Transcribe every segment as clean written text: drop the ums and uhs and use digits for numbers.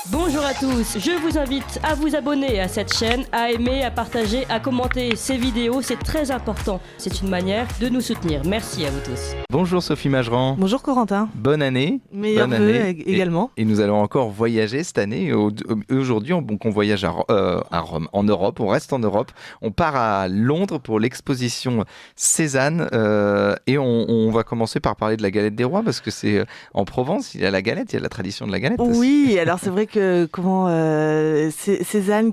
Bonjour à tous, je vous invite à vous abonner à cette chaîne, à aimer, à partager, à commenter ces vidéos, c'est très important. C'est une manière de nous soutenir. Merci à vous tous. Bonjour Sophie Mageran. Bonjour Corentin. Bonne année. Meilleurs Bonne vœux année. également. Et nous allons encore voyager cette année. Aujourd'hui, on voyage à Rome, en Europe. On reste en Europe. On part à Londres pour l'exposition Cézanne. Et on va commencer par parler de la galette des rois parce que c'est en Provence. Il y a la galette, il y a la tradition de la galette. Oui, alors c'est vrai que Cézanne,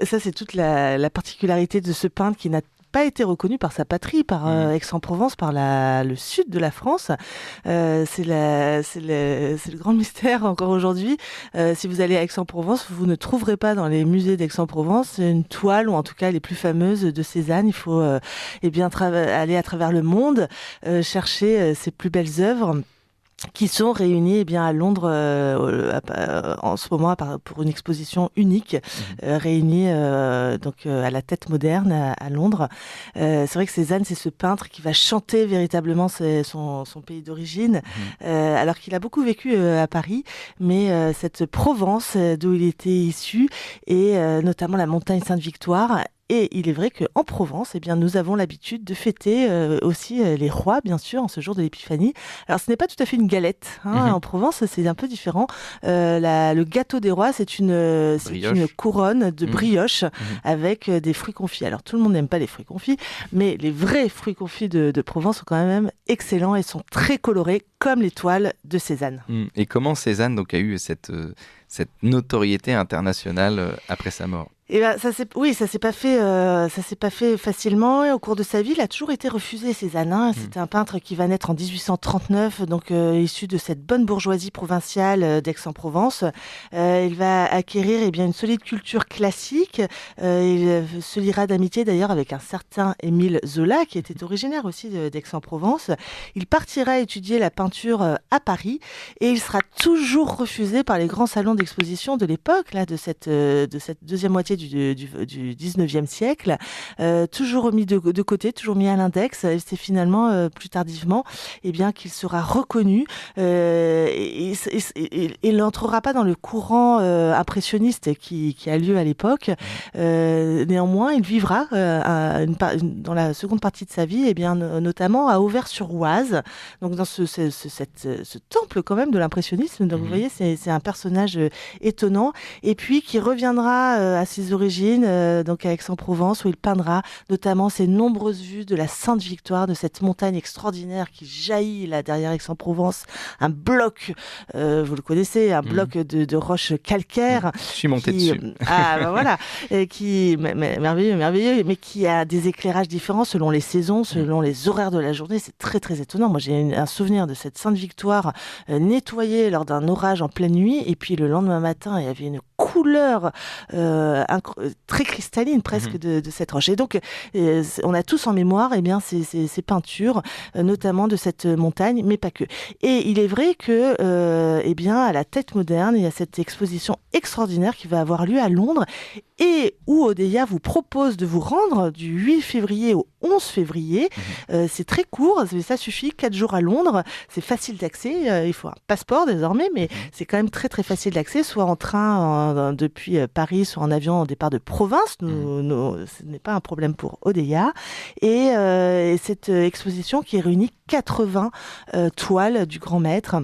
ça c'est toute la particularité de ce peintre qui n'a pas été reconnu par sa patrie, par Aix-en-Provence, par le sud de la France. C'est le grand mystère encore aujourd'hui. Si vous allez à Aix-en-Provence, vous ne trouverez pas dans les musées d'Aix-en-Provence une toile, ou en tout cas les plus fameuses de Cézanne. Il faut aller à travers le monde, chercher ses plus belles œuvres, qui sont réunis à Londres en ce moment pour une exposition unique, réunie à la Tête moderne à Londres. C'est vrai que Cézanne, c'est ce peintre qui va chanter véritablement son pays d'origine, alors qu'il a beaucoup vécu à Paris, mais cette Provence d'où il était issu, et notamment la montagne Sainte-Victoire. Et il est vrai qu'en Provence, nous avons l'habitude de fêter aussi les rois, bien sûr, en ce jour de l'Épiphanie. Alors, ce n'est pas tout à fait une galette. En Provence, c'est un peu différent. Le gâteau des rois, c'est une couronne de brioche avec des fruits confits. Alors, tout le monde n'aime pas les fruits confits, mais les vrais fruits confits de Provence sont quand même excellents et sont très colorés, comme les toiles de Cézanne. Et comment Cézanne a eu cette notoriété internationale après sa mort? Ça s'est pas fait facilement. Et au cours de sa vie, il a toujours été refusé, Cézanne. C'était un peintre qui va naître en 1839, donc issu de cette bonne bourgeoisie provinciale d'Aix-en-Provence. Il va acquérir une solide culture classique. Il se liera d'amitié d'ailleurs avec un certain Émile Zola, qui était originaire aussi d'Aix-en-Provence. Il partira étudier la peinture à Paris et il sera toujours refusé par les grands salons d'exposition de l'époque, de cette deuxième moitié du 19e siècle, toujours mis de côté, toujours mis à l'index. Et c'est finalement plus tardivement qu'il sera reconnu et il n'entrera pas dans le courant impressionniste qui a lieu à l'époque. Néanmoins, il vivra dans la seconde partie de sa vie, notamment à Auvers-sur-Oise, donc dans ce temple quand même de l'impressionnisme. Donc vous voyez, c'est un personnage étonnant, et puis qui reviendra à ses origines, donc à Aix-en-Provence, où il peindra notamment ces nombreuses vues de la Sainte-Victoire, de cette montagne extraordinaire qui jaillit là derrière Aix-en-Provence, un bloc, vous le connaissez, un bloc de roches calcaires. Je suis monté dessus. Voilà, merveilleux, mais qui a des éclairages différents selon les saisons, selon les horaires de la journée. C'est très très étonnant. Moi, j'ai un souvenir de cette Sainte-Victoire nettoyée lors d'un orage en pleine nuit, et puis le lendemain matin, il y avait une couleur très cristalline presque de cette roche. Et donc, on a tous en mémoire ces peintures, notamment de cette montagne, mais pas que. Et il est vrai que, à la Tête moderne, il y a cette exposition extraordinaire qui va avoir lieu à Londres, et où Odeya vous propose de vous rendre du 8 février au 11 février. C'est très court, ça suffit, 4 jours à Londres. C'est facile d'accès, il faut un passeport désormais, mais c'est quand même très très facile d'accès, soit en train depuis Paris, soit en avion au départ de province. Ce n'est pas un problème pour Odeya. Et cette exposition qui réunit 80 toiles du grand maître,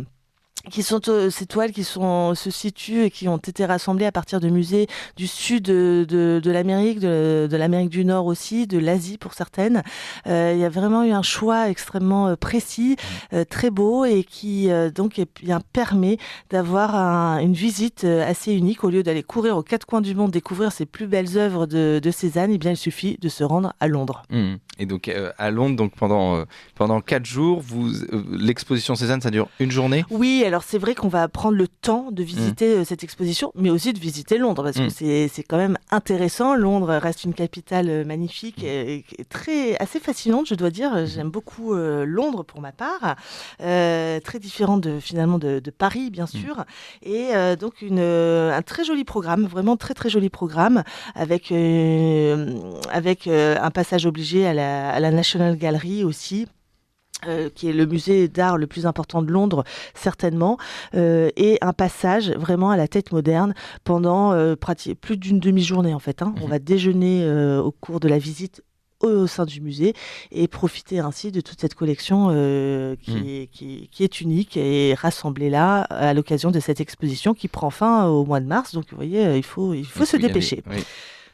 qui sont ces toiles qui se situent et qui ont été rassemblées à partir de musées du sud de l'Amérique, de l'Amérique du Nord aussi, de l'Asie pour certaines. Il y a vraiment eu un choix extrêmement précis, très beau, et qui permet d'avoir une visite assez unique. Au lieu d'aller courir aux quatre coins du monde, découvrir ces plus belles œuvres de Cézanne, il suffit de se rendre à Londres. Et donc à Londres, pendant 4 jours, l'exposition Cézanne, ça dure une journée? Oui, alors c'est vrai qu'on va prendre le temps de visiter cette exposition, mais aussi de visiter Londres, parce que c'est quand même intéressant. Londres reste une capitale magnifique et assez fascinante, je dois dire. J'aime beaucoup Londres pour ma part, très différente de Paris, bien sûr. Et donc un très joli programme, vraiment très très joli programme, avec un passage obligé à la National Gallery aussi. qui est le musée d'art le plus important de Londres, certainement, et un passage vraiment à la Tate moderne pendant plus d'une demi-journée en fait. On va déjeuner au cours de la visite au sein du musée et profiter ainsi de toute cette collection qui est unique et rassemblée là à l'occasion de cette exposition qui prend fin au mois de mars. Donc vous voyez, il faut se dépêcher. Oui.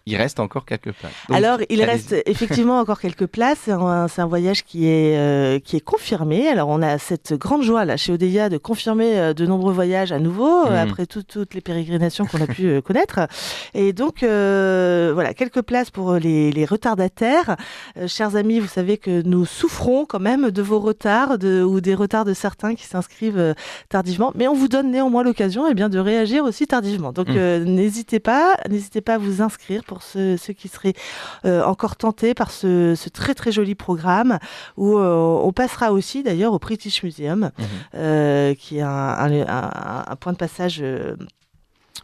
Il reste encore quelques places. Donc, alors, il reste effectivement encore quelques places. C'est un voyage qui est confirmé. Alors, on a cette grande joie là chez Odeya de confirmer de nombreux voyages à nouveau après toutes les pérégrinations qu'on a pu connaître. Et donc, voilà, quelques places pour les retardataires. Chers amis, vous savez que nous souffrons quand même de vos retards ou des retards de certains qui s'inscrivent tardivement. Mais on vous donne néanmoins l'occasion de réagir aussi tardivement. Donc, n'hésitez pas à vous inscrire pour ceux qui seraient encore tentés par ce très très joli programme où on passera aussi d'ailleurs au British Museum qui est un point de passage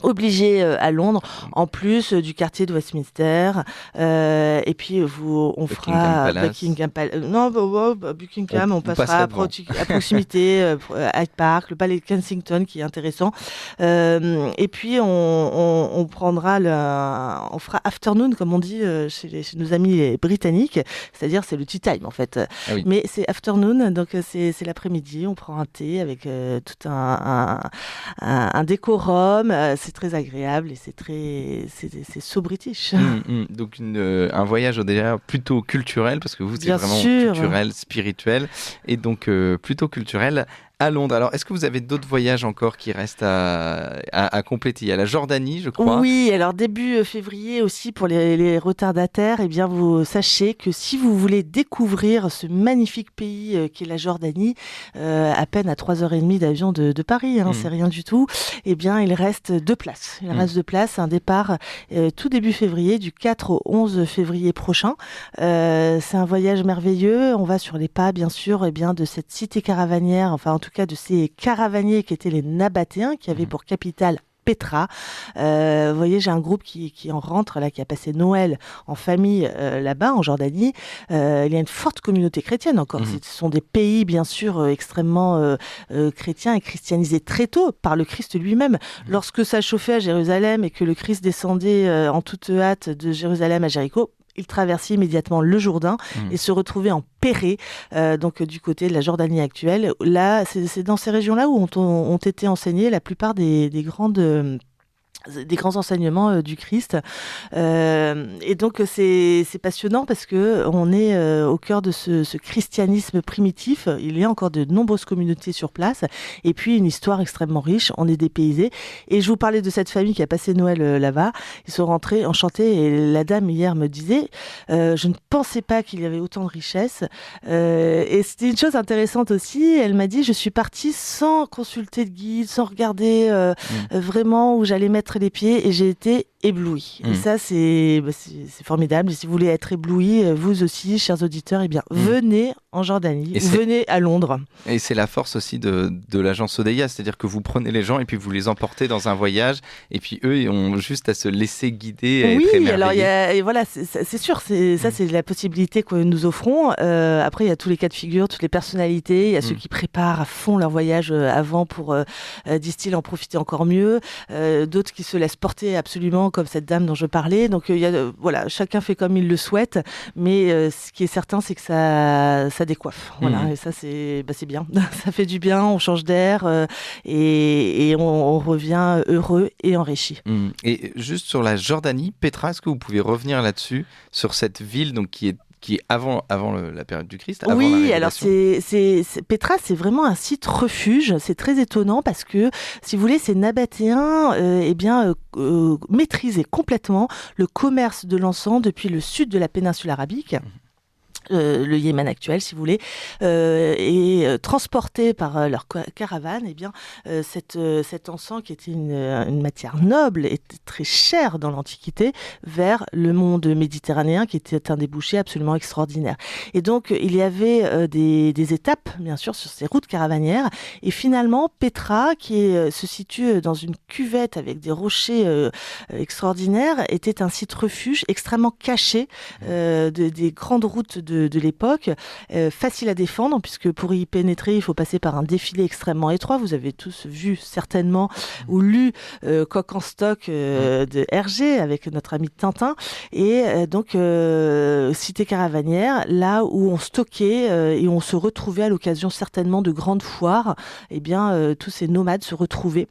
obligé à Londres, en plus du quartier de Westminster. Et puis, on fera Buckingham Palace. Buckingham, on passera à proximité, Hyde Park, le palais de Kensington, qui est intéressant. Et puis, on fera afternoon, comme on dit chez nos amis britanniques, c'est-à-dire c'est le tea time, en fait. Ah oui. Mais c'est afternoon, donc c'est l'après-midi, on prend un thé avec tout un décorum, c'est très agréable et c'est so british. Donc un voyage déjà plutôt culturel, parce que vous c'est vraiment culturel, spirituel, et donc plutôt culturel à Londres. Alors, est-ce que vous avez d'autres voyages encore qui restent à compléter ? Il y a la Jordanie, je crois. Oui, alors début février aussi pour les retardataires, vous sachez que si vous voulez découvrir ce magnifique pays qui est la Jordanie, à peine à 3h30 d'avion de Paris, c'est rien du tout, il reste 2 places. Il reste 2 places, un départ tout début février, du 4 au 11 février prochain. C'est un voyage merveilleux. On va sur les pas, bien sûr, de cette cité caravanière, enfin en tout cas de ces caravaniers qui étaient les Nabatéens, qui avaient pour capitale Petra. Vous voyez, j'ai un groupe qui en rentre là, qui a passé Noël en famille là-bas en Jordanie. Il y a une forte communauté chrétienne encore. Ce sont des pays bien sûr extrêmement chrétiens et christianisés très tôt par le Christ lui-même. Lorsque ça chauffait à Jérusalem et que le Christ descendait en toute hâte de Jérusalem à Jéricho, il traversait immédiatement le Jourdain et se retrouvait en Pérée, donc du côté de la Jordanie actuelle. Là, c'est dans ces régions-là où ont été enseignés la plupart des grands enseignements du Christ. Et donc, c'est passionnant parce que on est au cœur de ce christianisme primitif. Il y a encore de nombreuses communautés sur place et puis une histoire extrêmement riche. On est dépaysés. Et je vous parlais de cette famille qui a passé Noël là-bas. Ils sont rentrés enchantés et la dame hier me disait je ne pensais pas qu'il y avait autant de richesse. Et c'était une chose intéressante aussi. Elle m'a dit je suis partie sans consulter de guide, sans regarder vraiment où j'allais mettre les pieds et j'ai été ébloui. Et ça, c'est formidable. Et si vous voulez être ébloui, vous aussi, chers auditeurs, venez en Jordanie, venez à Londres. Et c'est la force aussi de l'agence Odeya, c'est-à-dire que vous prenez les gens et puis vous les emportez dans un voyage et puis eux, ils ont juste à se laisser guider et être émerveillés. Alors et voilà, c'est sûr, ça c'est la possibilité que nous offrons. Après, il y a tous les cas de figure, toutes les personnalités. Il y a ceux qui préparent à fond leur voyage avant pour, disent-ils, en profiter encore mieux. D'autres qui se laissent porter absolument comme cette dame dont je parlais. Donc, voilà, chacun fait comme il le souhaite. Mais ce qui est certain, c'est que ça décoiffe. Voilà, et ça, c'est bien. Ça fait du bien, on change d'air et on revient heureux et enrichi. Et juste sur la Jordanie, Petra, est-ce que vous pouvez revenir là-dessus, sur cette ville donc, qui est avant la période du Christ. Oui, alors Petra, c'est vraiment un site refuge. C'est très étonnant parce que, si vous voulez, ces Nabatéens maîtrisaient complètement le commerce de l'encens depuis le sud de la péninsule arabique. Le Yémen actuel, si vous voulez, et transporté par leur caravane, cet encens qui était une matière noble et très chère dans l'Antiquité, vers le monde méditerranéen qui était un débouché absolument extraordinaire. Et donc, il y avait des étapes, bien sûr, sur ces routes caravanières. Et finalement, Petra, qui se situe dans une cuvette avec des rochers extraordinaires, était un site refuge extrêmement caché des grandes routes de l'époque, facile à défendre, puisque pour y pénétrer, il faut passer par un défilé extrêmement étroit. Vous avez tous vu certainement ou lu Coq en stock de Hergé avec notre ami Tintin. Et donc, cité caravanière, là où on stockait et on se retrouvait à l'occasion certainement de grandes foires, eh bien, tous ces nomades se retrouvaient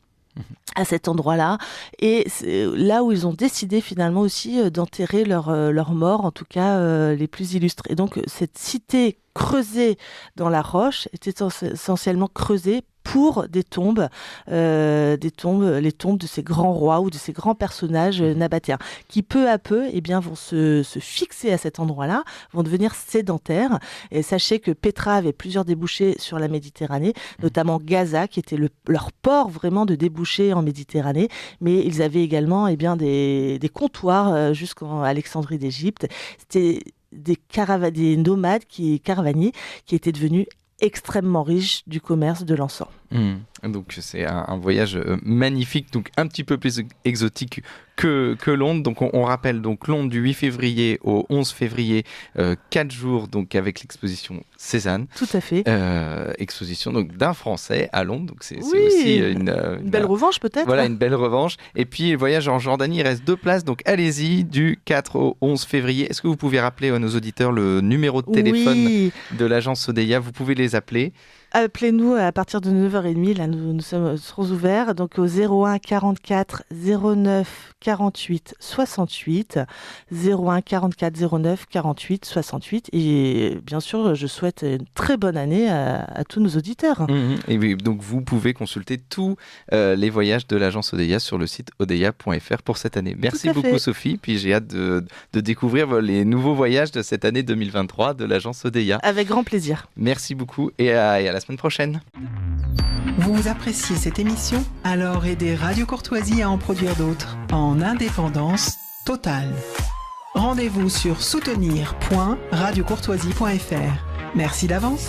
à cet endroit-là, et c'est là où ils ont décidé finalement aussi d'enterrer leurs morts, en tout cas les plus illustres. Et donc cette cité creusée dans la roche était essentiellement creusée pour des tombes, les tombes de ces grands rois ou de ces grands personnages nabatéens, qui peu à peu vont se fixer à cet endroit-là, vont devenir sédentaires. Et sachez que Petra avait plusieurs débouchés sur la Méditerranée, notamment Gaza, qui était leur port vraiment de débouché en Méditerranée, mais ils avaient également des comptoirs jusqu'en Alexandrie d'Égypte. C'était des nomades caravaniers qui étaient devenus extrêmement riches du commerce de l'encens. Donc c'est un voyage magnifique, donc un petit peu plus exotique que Londres. Donc on rappelle donc Londres du 8 février au 11 février, 4 jours donc avec l'exposition Cézanne. Tout à fait. Exposition donc d'un Français à Londres. Donc c'est oui, aussi une belle revanche peut-être. Voilà, une belle revanche. Et puis le voyage en Jordanie, il reste 2 places, donc allez-y du 4 au 11 février. Est-ce que vous pouvez rappeler à nos auditeurs le numéro de téléphone de l'agence Odeya? Vous pouvez les appeler. Appelez-nous à partir de 9h30, là nous serons ouverts, donc au 01 44 09 48 68, 01 44 09 48 68, et bien sûr je souhaite une très bonne année à tous nos auditeurs. Et donc vous pouvez consulter tous les voyages de l'agence Odeya sur le site odeya.fr pour cette année. Merci beaucoup Sophie, puis j'ai hâte de découvrir les nouveaux voyages de cette année 2023 de l'agence Odeya. Avec grand plaisir. Merci beaucoup et à la semaine prochaine. Vous appréciez cette émission? Alors aidez Radio Courtoisie à en produire d'autres en indépendance totale. Rendez-vous sur soutenir.radiocourtoisie.fr. Merci d'avance.